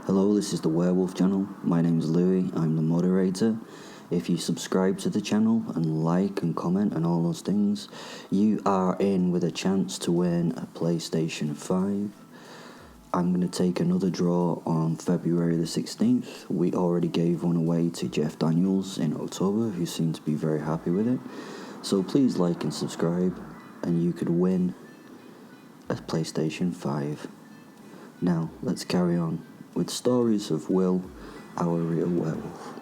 Hello, this is the Werewolf channel. My name is Louis, I'm the moderator. If you subscribe to the channel and like and comment and all those things, you are in with a chance to win a PlayStation 5. I'm going to take another draw on February the 16th. We already gave one away to Jeff Daniels in October, who seemed to be very happy with it. So please like and subscribe, and you could win a PlayStation 5. Now, let's carry on with stories of Will, our real werewolf.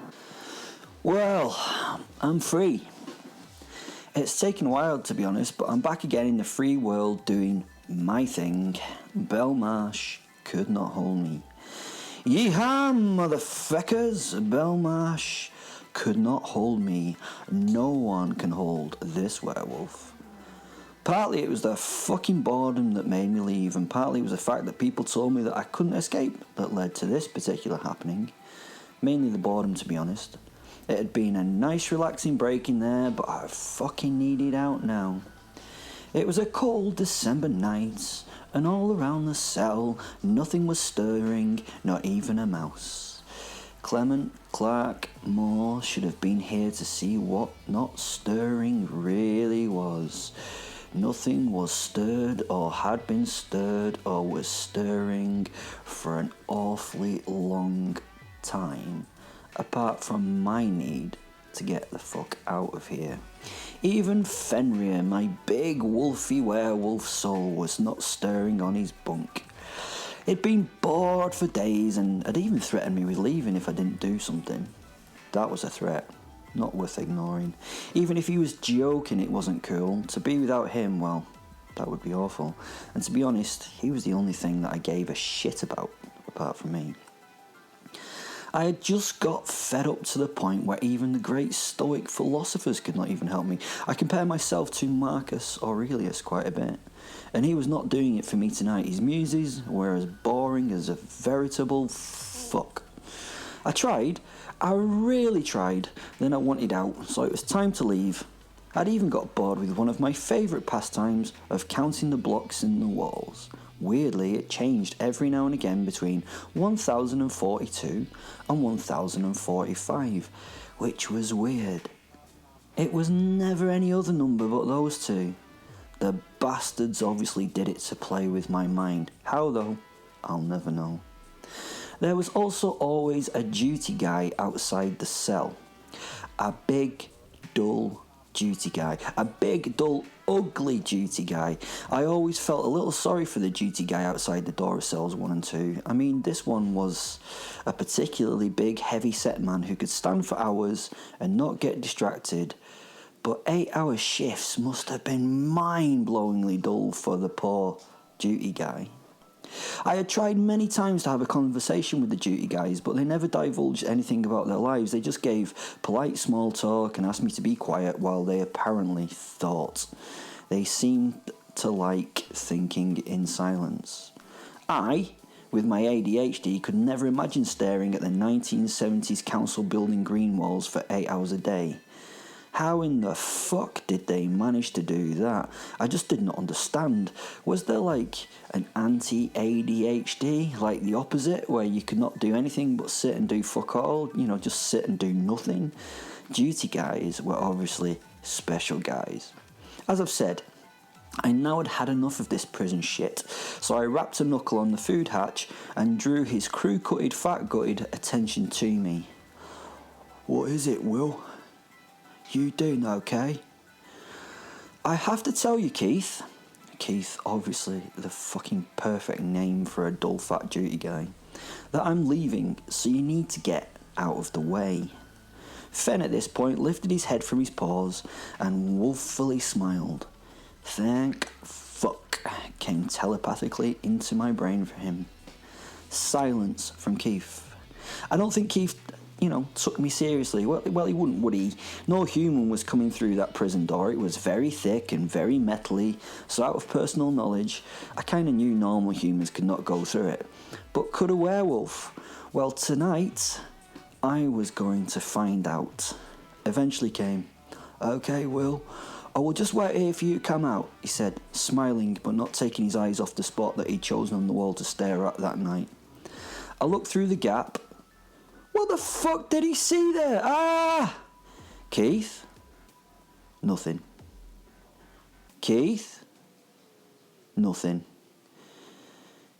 Well, I'm free. It's taken a while, to be honest, but I'm back again in the free world doing my thing. Belmarsh could not hold me. Yeehaw, motherfuckers! Belmarsh could not hold me. No one can hold this werewolf. Partly it was the fucking boredom that made me leave, and partly it was the fact that people told me that I couldn't escape that led to this particular happening. Mainly the boredom, to be honest. It had been a nice relaxing break in there, but I fucking needed out now. It was a cold December night, and all around the cell, nothing was stirring, not even a mouse. Clement Clark Moore should have been here to see what not stirring really was. Nothing was stirred or had been stirred or was stirring for an awfully long time, apart from my need to get the fuck out of here. Even Fenrir, my big wolfy werewolf soul, was not stirring on his bunk. He'd been bored for days and had even threatened me with leaving if I didn't do something. That was a threat. Not worth ignoring. Even if he was joking, it wasn't cool. To be without him, well, that would be awful. And to be honest, he was the only thing that I gave a shit about, apart from me. I had just got fed up to the point where even the great Stoic philosophers could not even help me. I compare myself to Marcus Aurelius quite a bit, and he was not doing it for me tonight. His muses were as boring as a veritable fuck. I really tried, then I wanted out, so it was time to leave. I'd even got bored with one of my favourite pastimes of counting the blocks in the walls. Weirdly, it changed every now and again between 1042 and 1045, which was weird. It was never any other number but those two. The bastards obviously did it to play with my mind. How though? I'll never know. There was also always a duty guy outside the cell. A big, dull duty guy. A big, dull, ugly duty guy. I always felt a little sorry for the duty guy outside the door of cells 1 and 2. I mean, this one was a particularly big, heavy-set man who could stand for hours and not get distracted. But 8-hour shifts must have been mind-blowingly dull for the poor duty guy. I had tried many times to have a conversation with the duty guys, but they never divulged anything about their lives. They just gave polite small talk and asked me to be quiet while they apparently thought. They seemed to like thinking in silence. I, with my ADHD, could never imagine staring at the 1970s council building green walls for 8 hours a day. How in the fuck did they manage to do that? I just did not understand. Was there like an anti-ADHD, like the opposite, where you could not do anything but sit and do fuck all? You know, just sit and do nothing? Duty guys were obviously special guys. As I've said, I now had had enough of this prison shit, so I wrapped a knuckle on the food hatch and drew his crew-cutted, fat-gutted attention to me. "What is it, Will? You doing okay?" "I have to tell you, Keith." Keith, obviously the fucking perfect name for a dull fat duty guy. "That I'm leaving, so you need to get out of the way." Fen at this point lifted his head from his paws and wolfily smiled. Thank fuck came telepathically into my brain for him. Silence from Keith. I don't think Keith took me seriously. Well, he wouldn't, would he? No human was coming through that prison door. It was very thick and very metally, so out of personal knowledge, I kind of knew normal humans could not go through it. But could a werewolf? Well, tonight, I was going to find out. Eventually came. "Okay, Will, I will just wait here for you to come out," he said, smiling but not taking his eyes off the spot that he'd chosen on the wall to stare at that night. I looked through the gap. What the fuck did he see there? Ah! Keith? Nothing. Keith? Nothing.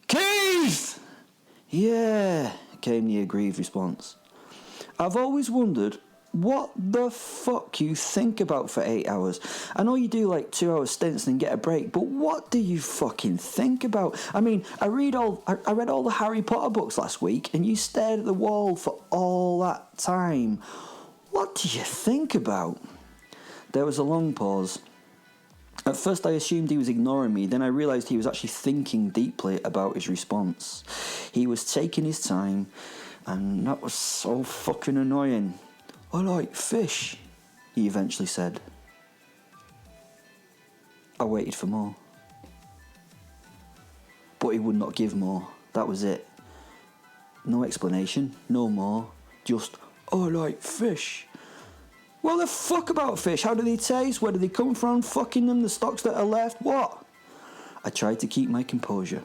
Keith! Yeah, came the aggrieved response. I've always wondered what the fuck you think about for 8 hours. I know you do like 2 hour stints and get a break, but what do you fucking think about? I mean, I read all the Harry Potter books last week and you stared at the wall for all that time. What do you think about? There was a long pause. At first I assumed he was ignoring me, then I realised he was actually thinking deeply about his response. He was taking his time, and that was so fucking annoying. I like fish, he eventually said. I waited for more. But he would not give more. That was it. No explanation, no more. Just, I like fish. What the fuck about fish? How do they taste? Where do they come from? Fucking them, the stocks that are left? What? I tried to keep my composure.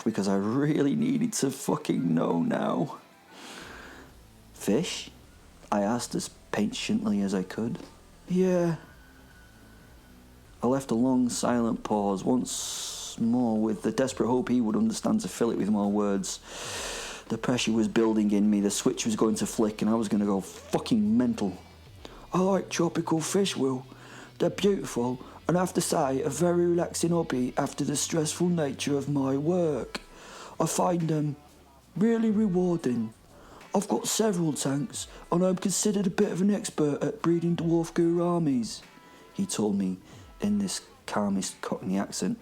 Because I really needed to fucking know now. Fish? I asked as patiently as I could. Yeah. I left a long silent pause once more with the desperate hope he would understand to fill it with more words. The pressure was building in me, the switch was going to flick and I was going to go fucking mental. I like tropical fish, Will. They're beautiful and I have to say a very relaxing hobby after the stressful nature of my work. I find them really rewarding. I've got several tanks and I'm considered a bit of an expert at breeding dwarf gouramis, he told me in this calmest Cockney accent.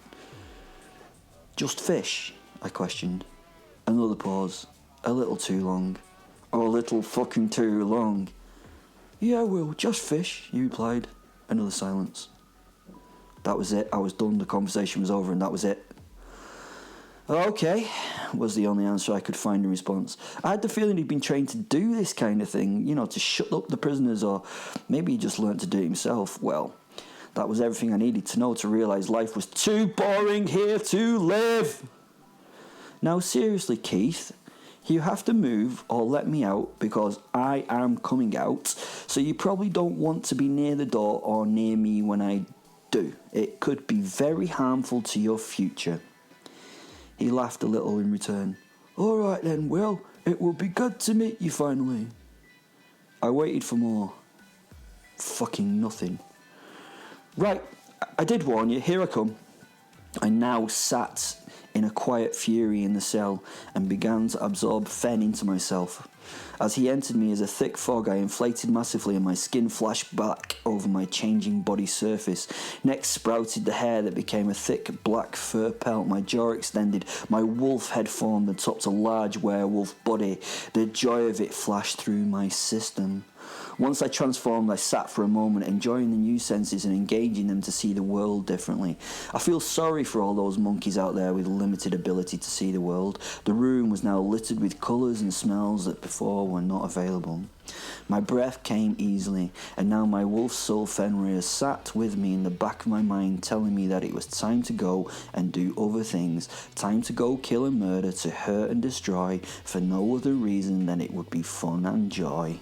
Just fish? I questioned. Another pause. A little too long. A little fucking too long. Yeah, Will, just fish, he replied. Another silence. That was it. I was done. The conversation was over and that was it. Okay, was the only answer I could find in response. I had the feeling he'd been trained to do this kind of thing, to shut up the prisoners, or maybe he just learnt to do it himself. Well, that was everything I needed to know to realise life was too boring here to live. Now seriously, Keith, you have to move or let me out because I am coming out, so you probably don't want to be near the door or near me when I do. It could be very harmful to your future. He laughed a little in return. All right then, Will, it will be good to meet you finally. I waited for more. Fucking nothing. Right, I did warn you, here I come. I now sat in a quiet fury in the cell and began to absorb Fen into myself. As he entered me as a thick fog, I inflated massively and my skin flashed back over my changing body surface. Next sprouted the hair that became a thick black fur pelt. My jaw extended, my wolf head formed and topped a large werewolf body. The joy of it flashed through my system. Once I transformed, I sat for a moment, enjoying the new senses and engaging them to see the world differently. I feel sorry for all those monkeys out there with limited ability to see the world. The room was now littered with colours and smells that before were not available. My breath came easily, and now my wolf soul Fenrir sat with me in the back of my mind, telling me that it was time to go and do other things, time to go kill and murder, to hurt and destroy, for no other reason than it would be fun and joy.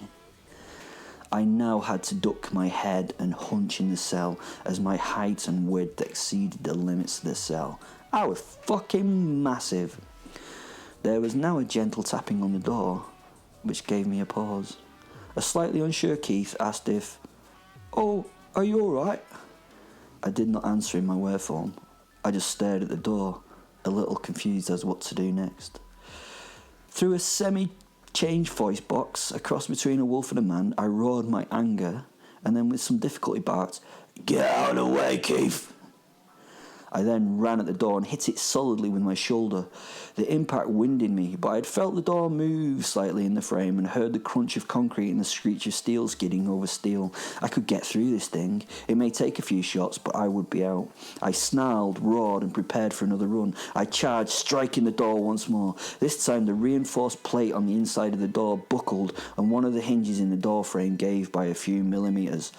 I now had to duck my head and hunch in the cell as my height and width exceeded the limits of the cell. I was fucking massive. There was now a gentle tapping on the door, which gave me a pause. A slightly unsure Keith asked if, "Oh, are you alright?" I did not answer in my were form. I just stared at the door, a little confused as what to do next. Through a semi-changed voice box, a cross between a wolf and a man, I roared my anger, and then with some difficulty barked, "Get out of the way, Keith!" I then ran at the door and hit it solidly with my shoulder. The impact winded me, but I had felt the door move slightly in the frame and heard the crunch of concrete and the screech of steel skidding over steel. I could get through this thing. It may take a few shots, but I would be out. I snarled, roared, and prepared for another run. I charged, striking the door once more. This time the reinforced plate on the inside of the door buckled, and one of the hinges in the door frame gave by a few millimetres.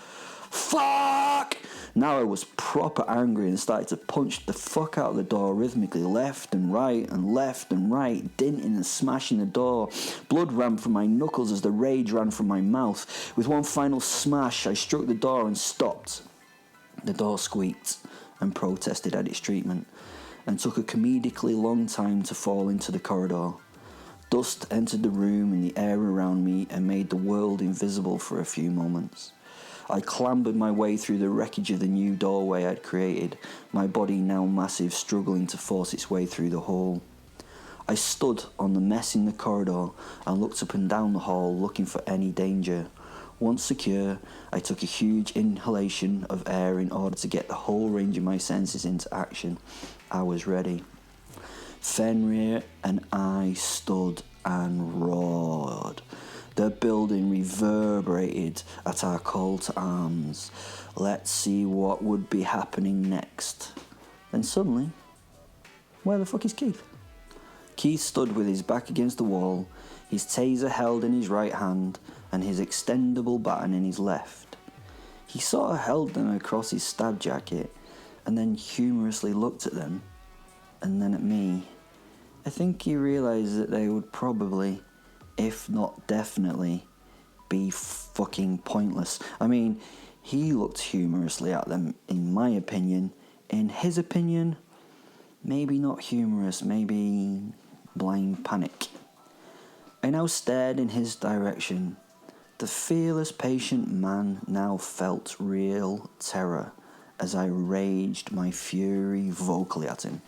Fuck! Now I was proper angry and started to punch the fuck out of the door rhythmically, left and right, dinting and smashing the door. Blood ran from my knuckles as the rage ran from my mouth. With one final smash, I struck the door and stopped. The door squeaked and protested at its treatment, and took a comedically long time to fall into the corridor. Dust entered the room and the air around me and made the world invisible for a few moments. I clambered my way through the wreckage of the new doorway I'd created, my body now massive, struggling to force its way through the hall. I stood on the mess in the corridor and looked up and down the hall, looking for any danger. Once secure, I took a huge inhalation of air in order to get the whole range of my senses into action. I was ready. Fenrir and I stood and roared. The building reverberated at our call to arms. Let's see what would be happening next. Then suddenly, where the fuck is Keith? Keith stood with his back against the wall, his taser held in his right hand and his extendable baton in his left. He sort of held them across his stab jacket and then humorously looked at them and then at me. I think he realised that they would probably, if not definitely, be fucking pointless. I mean, he looked humorously at them, in my opinion. In his opinion, maybe not humorous, maybe blind panic. I now stared in his direction. The fearless, patient man now felt real terror as I raged my fury vocally at him.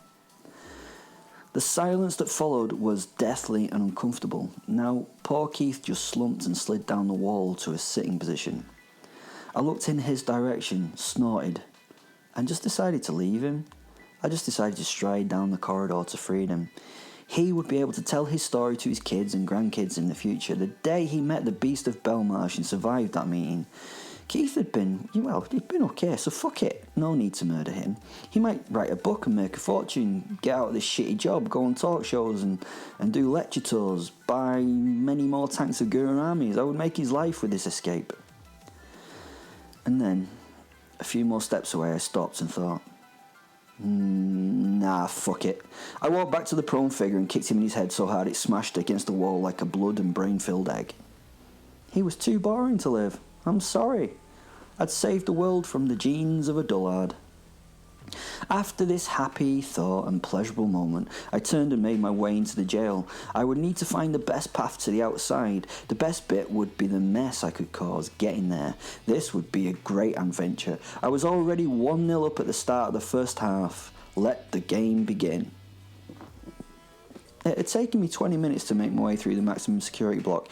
The silence that followed was deathly and uncomfortable. Now, poor Keith just slumped and slid down the wall to a sitting position. I looked in his direction, snorted, and just decided to leave him. I just decided to stride down the corridor to freedom. He would be able to tell his story to his kids and grandkids in the future. The day he met the beast of Belmarsh and survived that meeting, Keith he'd been okay, so fuck it. No need to murder him. He might write a book and make a fortune, get out of this shitty job, go on talk shows and do lecture tours, buy many more tanks of Gurren armies. I would make his life with this escape. And then, a few more steps away, I stopped and thought, nah, fuck it. I walked back to the prone figure and kicked him in his head so hard it smashed against the wall like a blood and brain-filled egg. He was too boring to live. I'm sorry. I'd saved the world from the genes of a dullard. After this happy thought and pleasurable moment, I turned and made my way into the jail. I would need to find the best path to the outside. The best bit would be the mess I could cause getting there. This would be a great adventure. I was already 1-0 up at the start of the first half. Let the game begin. It had taken me 20 minutes to make my way through the maximum security block.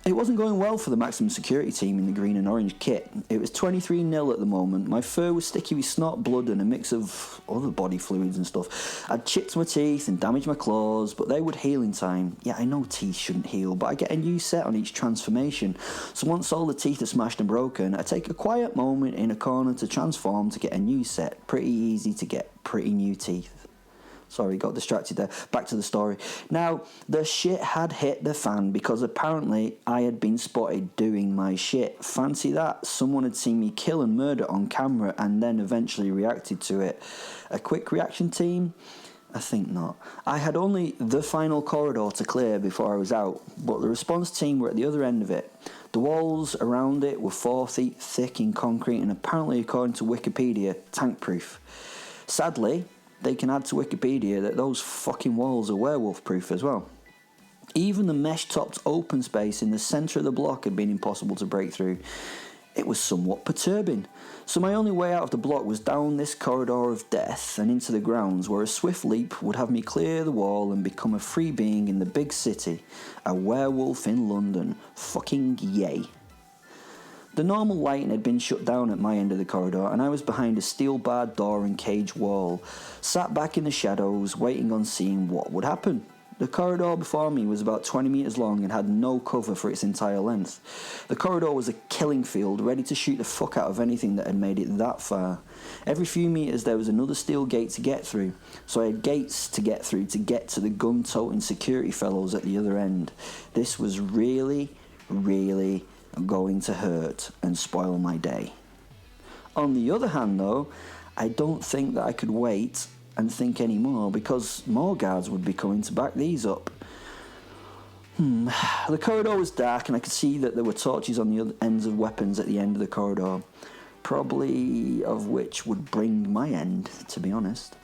It wasn't going well for the maximum security team in the green and orange kit. It was 23-0 at the moment. My fur was sticky with snot, blood and a mix of other body fluids and stuff. I'd chipped my teeth and damaged my claws, but they would heal in time. Yeah, I know teeth shouldn't heal, but I get a new set on each transformation. So once all the teeth are smashed and broken, I take a quiet moment in a corner to transform to get a new set. Pretty easy to get pretty new teeth. Sorry, got distracted there. Back to the story. Now, the shit had hit the fan because apparently I had been spotted doing my shit. Fancy that. Someone had seen me kill and murder on camera and then eventually reacted to it. A quick reaction team? I think not. I had only the final corridor to clear before I was out, but the response team were at the other end of it. The walls around it were 4 feet thick in concrete and apparently, according to Wikipedia, tank-proof. Sadly, they can add to Wikipedia that those fucking walls are werewolf-proof as well. Even the mesh-topped open space in the centre of the block had been impossible to break through. It was somewhat perturbing. So my only way out of the block was down this corridor of death and into the grounds, where a swift leap would have me clear the wall and become a free being in the big city. A werewolf in London. Fucking yay. The normal lighting had been shut down at my end of the corridor, and I was behind a steel-barred door and cage wall, sat back in the shadows, waiting on seeing what would happen. The corridor before me was about 20 metres long and had no cover for its entire length. The corridor was a killing field, ready to shoot the fuck out of anything that had made it that far. Every few metres there was another steel gate to get through, so I had gates to get through to get to the gun-toting security fellows at the other end. This was really going to hurt and spoil my day. On the other hand, though, I don't think that I could wait and think anymore, because more guards would be coming to back these up. The corridor was dark, and I could see that there were torches on the other ends of weapons at the end of the corridor, probably of which would bring my end, to be honest.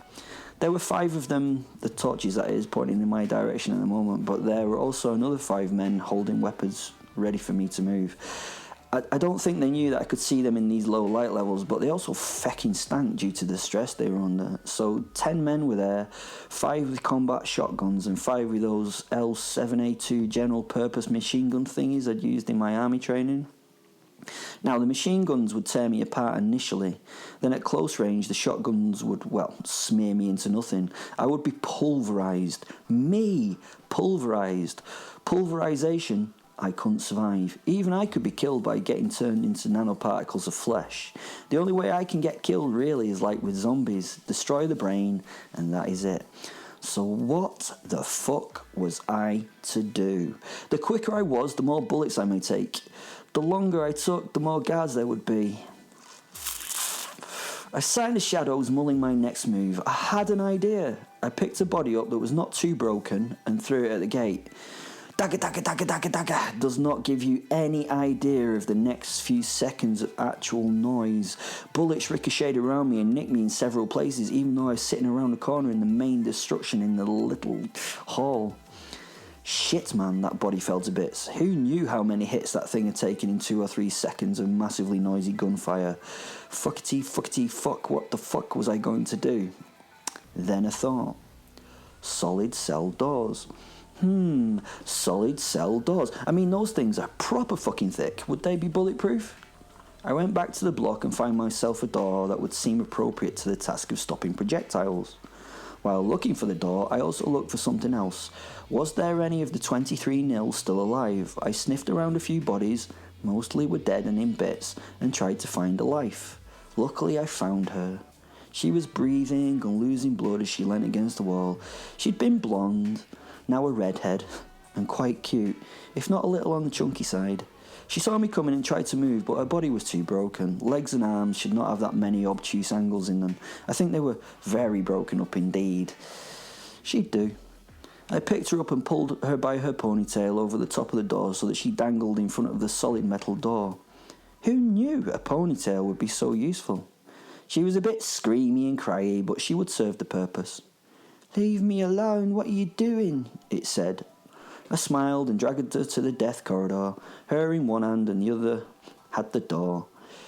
There were 5 of them, the torches that is, pointing in my direction at the moment, but there were also another 5 men holding weapons ready for me to move. I don't think they knew that I could see them in these low light levels, but they also fecking stank due to the stress they were under. So 10 men were there, 5 with combat shotguns and 5 with those L7A2 general purpose machine gun thingies I'd used in my army training. Now, the machine guns would tear me apart initially. Then at close range, the shotguns would, smear me into nothing. I would be pulverised. Me! Pulverised. Pulverisation, I couldn't survive. Even I could be killed by getting turned into nanoparticles of flesh. The only way I can get killed, really, is like with zombies. Destroy the brain, and that is it. So what the fuck was I to do? The quicker I was, the more bullets I may take. The longer I took, the more guards there would be. I sat in the shadows, mulling my next move. I had an idea. I picked a body up that was not too broken and threw it at the gate. Dagger, dagger, dagger, dagger, dagger does not give you any idea of the next few seconds of actual noise. Bullets ricocheted around me and nicked me in several places, even though I was sitting around the corner in the main destruction in the little hall. Shit, man, that body fell to bits. Who knew how many hits that thing had taken in 2 or 3 seconds of massively noisy gunfire? Fuckety, fuckety, fuck, what the fuck was I going to do? Then a thought. Solid cell doors. Solid cell doors. I mean, those things are proper fucking thick. Would they be bulletproof? I went back to the block and found myself a door that would seem appropriate to the task of stopping projectiles. While looking for the door, I also looked for something else. Was there any of the 23 nils still alive? I sniffed around a few bodies, mostly were dead and in bits, and tried to find a life. Luckily, I found her. She was breathing and losing blood as she leant against the wall. She'd been blonde, now a redhead, and quite cute, if not a little on the chunky side. She saw me coming and tried to move, but her body was too broken. Legs and arms should not have that many obtuse angles in them. I think they were very broken up indeed. She'd do. I picked her up and pulled her by her ponytail over the top of the door so that she dangled in front of the solid metal door. Who knew a ponytail would be so useful? She was a bit screamy and cryy, but she would serve the purpose. "Leave me alone, what are you doing?" it said. I smiled and dragged her to the death corridor. Her in one hand and the other had the door.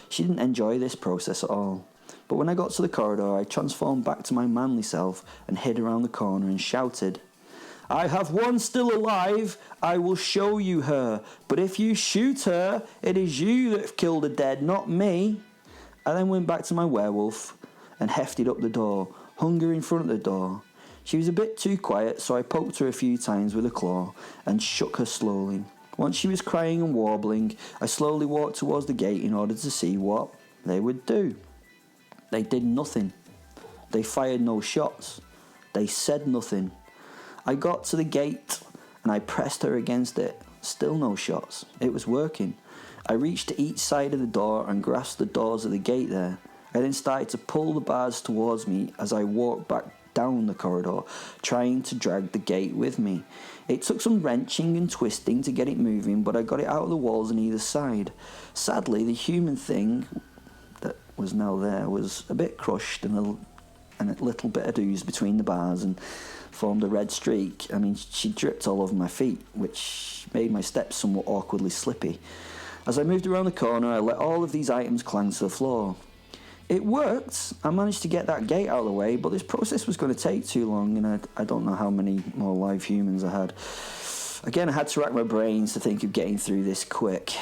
She didn't enjoy this process at all. But when I got to the corridor, I transformed back to my manly self and hid around the corner and shouted, "I have one still alive. I will show you her. But if you shoot her, it is you that have killed the dead, not me." I then went back to my werewolf and hefted up the door, hung her in front of the door. She was a bit too quiet, so I poked her a few times with a claw and shook her slowly. Once she was crying and warbling, I slowly walked towards the gate in order to see what they would do. They did nothing. They fired no shots. They said nothing. I got to the gate and I pressed her against it. Still no shots. It was working. I reached to each side of the door and grasped the doors of the gate there. I then started to pull the bars towards me as I walked back down the corridor, trying to drag the gate with me. It took some wrenching and twisting to get it moving, but I got it out of the walls on either side. Sadly, the human thing that was now there was a bit crushed and a little bit of ooze between the bars and formed a red streak. I mean, she dripped all over my feet, which made my steps somewhat awkwardly slippy. As I moved around the corner, I let all of these items clang to the floor. It worked. I managed to get that gate out of the way, but this process was going to take too long, and I don't know how many more live humans I had. Again, I had to rack my brains to think of getting through this quick.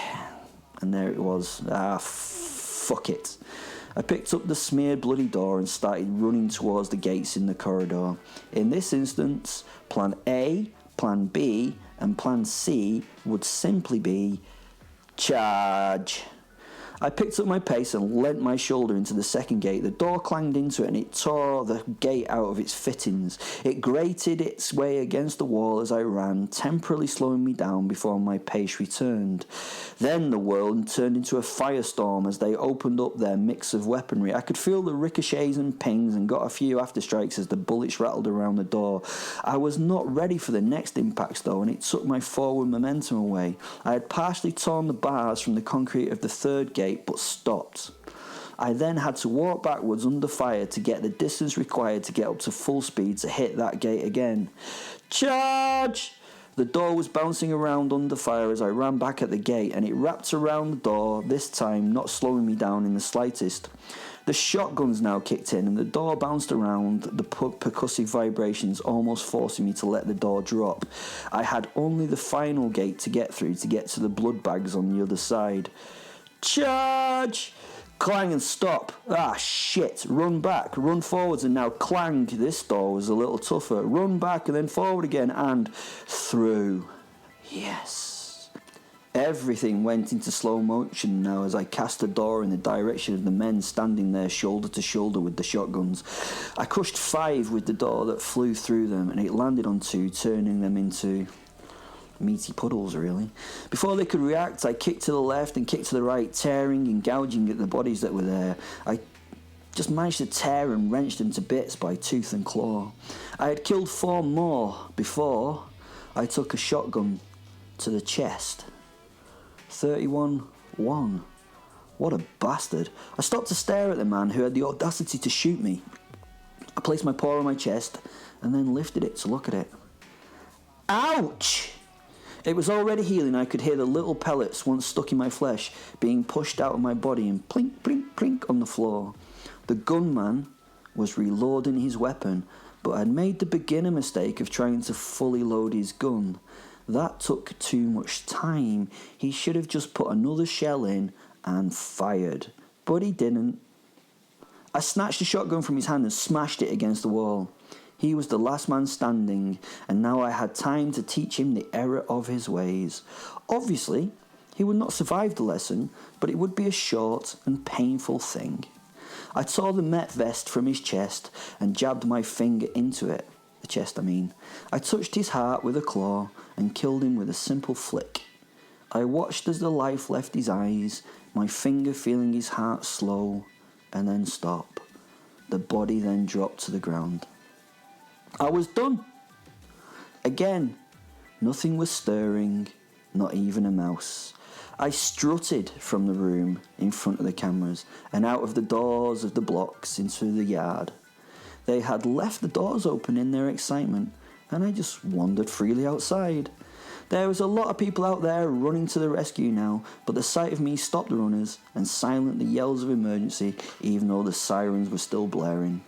And there it was. Fuck it. I picked up the smeared bloody door and started running towards the gates in the corridor. In this instance, plan A, plan B, and plan C would simply be charge. I picked up my pace and leant my shoulder into the second gate. The door clanged into it and it tore the gate out of its fittings. It grated its way against the wall as I ran, temporarily slowing me down before my pace returned. Then the world turned into a firestorm as they opened up their mix of weaponry. I could feel the ricochets and pings and got a few afterstrikes as the bullets rattled around the door. I was not ready for the next impacts though, and it took my forward momentum away. I had partially torn the bars from the concrete of the third gate, but stopped. I then had to walk backwards under fire to get the distance required to get up to full speed to hit that gate again. Charge! The door was bouncing around under fire as I ran back at the gate, and it wrapped around the door, this time not slowing me down in the slightest. The shotguns now kicked in, and the door bounced around, the percussive vibrations almost forcing me to let the door drop. I had only the final gate to get through to get to the blood bags on the other side. Charge! Clang and stop. Ah, shit. Run back. Run forwards and now clang. This door was a little tougher. Run back and then forward again and through. Yes. Everything went into slow motion now as I cast the door in the direction of the men standing there shoulder to shoulder with the shotguns. I crushed 5 with the door that flew through them, and it landed on 2, turning them into meaty puddles, really. Before they could react, I kicked to the left and kicked to the right, tearing and gouging at the bodies that were there. I just managed to tear and wrench them to bits by tooth and claw. I had killed 4 more before I took a shotgun to the chest. 31-1. What a bastard. I stopped to stare at the man who had the audacity to shoot me. I placed my paw on my chest and then lifted it to look at it. Ouch! It was already healing. I could hear the little pellets once stuck in my flesh being pushed out of my body and plink, plink, plink on the floor. The gunman was reloading his weapon, but had made the beginner mistake of trying to fully load his gun. That took too much time. He should have just put another shell in and fired, but he didn't. I snatched the shotgun from his hand and smashed it against the wall. He was the last man standing, and now I had time to teach him the error of his ways. Obviously, he would not survive the lesson, but it would be a short and painful thing. I tore the Met vest from his chest and jabbed my finger into it. The chest, I mean. I touched his heart with a claw and killed him with a simple flick. I watched as the life left his eyes, my finger feeling his heart slow, and then stop. The body then dropped to the ground. I was done. Again, nothing was stirring, not even a mouse. I strutted from the room in front of the cameras and out of the doors of the blocks into the yard. They had left the doors open in their excitement, and I just wandered freely outside. There was a lot of people out there running to the rescue now, but the sight of me stopped the runners and silenced the yells of emergency, even though the sirens were still blaring.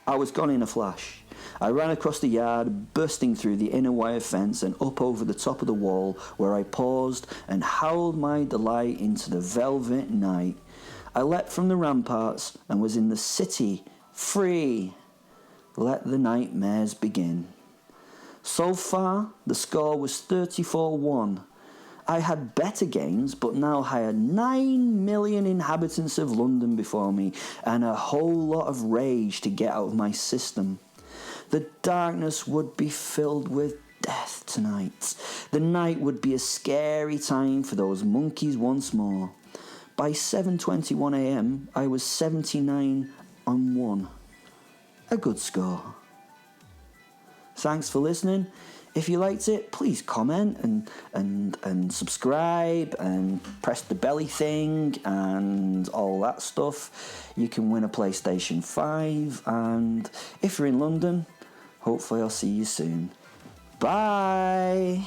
I was gone in a flash. I ran across the yard, bursting through the inner wire fence and up over the top of the wall, where I paused and howled my delight into the velvet night. I leapt from the ramparts and was in the city, free. Let the nightmares begin. So far, the score was 34-1. I had better games, but now I had 9 million inhabitants of London before me and a whole lot of rage to get out of my system. The darkness would be filled with death tonight. The night would be a scary time for those monkeys once more. By 7:21 a.m, I was 79-1. A good score. Thanks for listening. If you liked it, please comment and subscribe and press the belly thing and all that stuff. You can win a PlayStation 5, and if you're in London, hopefully I'll see you soon. Bye!